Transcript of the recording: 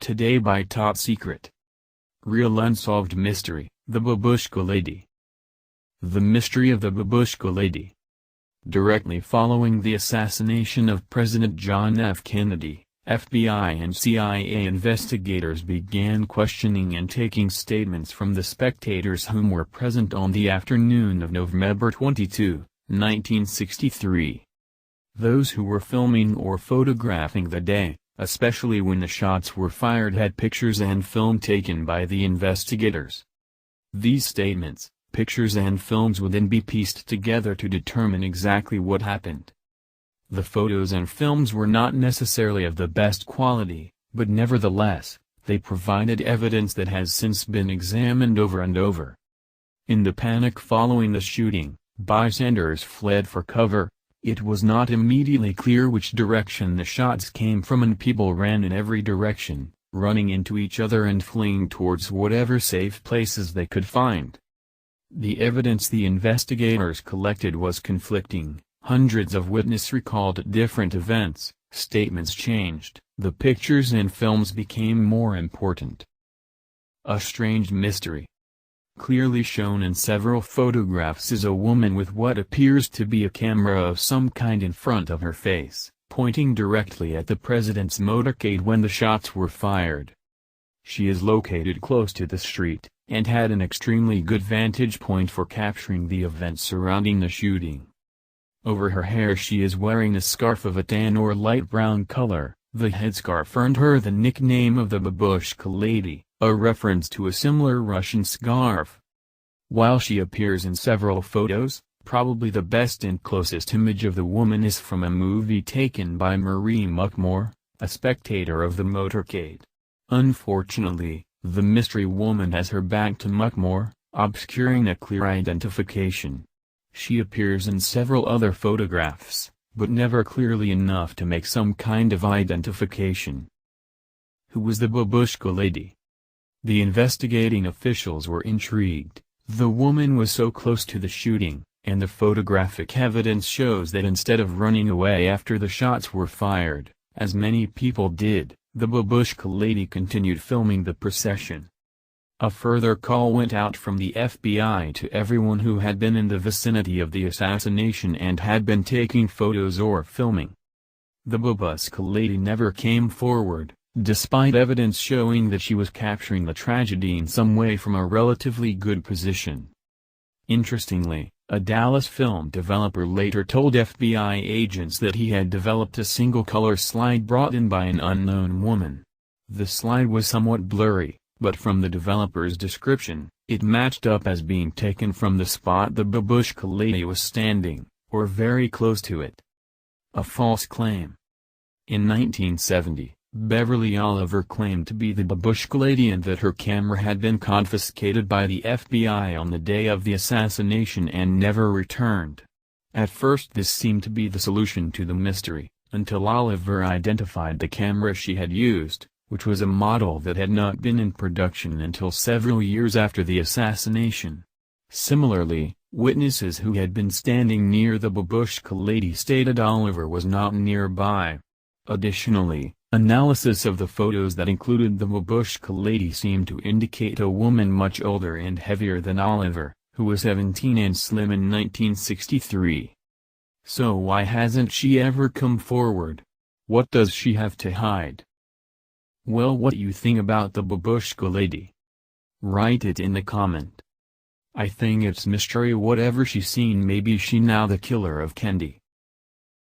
Today by Top Secret. Real Unsolved Mystery, the Babushka Lady. The mystery of the Babushka Lady. Directly following the assassination of President John F. Kennedy, FBI and CIA investigators began questioning and taking statements from the spectators whom were present on the afternoon of November 22, 1963. Those who were filming or photographing the day, especially when the shots were fired, had pictures and film taken by the investigators. These statements, pictures and films would then be pieced together to determine exactly what happened. The photos and films were not necessarily of the best quality, but nevertheless, they provided evidence that has since been examined over and over. In the panic following the shooting, bystanders fled for cover. It was not immediately clear which direction the shots came from, and people ran in every direction, running into each other and fleeing towards whatever safe places they could find. The evidence the investigators collected was conflicting. Hundreds of witnesses recalled different events, statements changed, the pictures and films became more important. A strange mystery. Clearly shown in several photographs is a woman with what appears to be a camera of some kind in front of her face, pointing directly at the president's motorcade when the shots were fired. She is located close to the street, and had an extremely good vantage point for capturing the events surrounding the shooting. Over her hair she is wearing a scarf of a tan or light brown color. The headscarf earned her the nickname of the Babushka Lady, a reference to a similar Russian scarf. While she appears in several photos, probably the best and closest image of the woman is from a movie taken by Marie Muckmore, a spectator of the motorcade. Unfortunately, the mystery woman has her back to Muckmore, obscuring a clear identification. She appears in several other photographs, but never clearly enough to make some kind of identification. Who was the Babushka Lady? The investigating officials were intrigued. The woman was so close to the shooting, and the photographic evidence shows that instead of running away after the shots were fired, as many people did, the Babushka Lady continued filming the procession. A further call went out from the FBI to everyone who had been in the vicinity of the assassination and had been taking photos or filming. The Babushka Lady never came forward, despite evidence showing that she was capturing the tragedy in some way from a relatively good position. Interestingly, a Dallas film developer later told FBI agents that he had developed a single-color slide brought in by an unknown woman. The slide was somewhat blurry, but from the developer's description, it matched up as being taken from the spot the Babushka Lady was standing, or very close to it. A false claim. In 1970, Beverly Oliver claimed to be the Babushka Lady and that her camera had been confiscated by the FBI on the day of the assassination and never returned. At first this seemed to be the solution to the mystery, until Oliver identified the camera she had used, which was a model that had not been in production until several years after the assassination. Similarly, witnesses who had been standing near the Babushka Lady stated Oliver was not nearby. Additionally, analysis of the photos that included the Babushka Lady seemed to indicate a woman much older and heavier than Oliver, who was 17 and slim in 1963. So why hasn't she ever come forward? What does she have to hide? Well, what do you think about the Babushka Lady? Write it in the comment. I think it's mystery. Whatever she's seen, maybe she now the killer of Kennedy.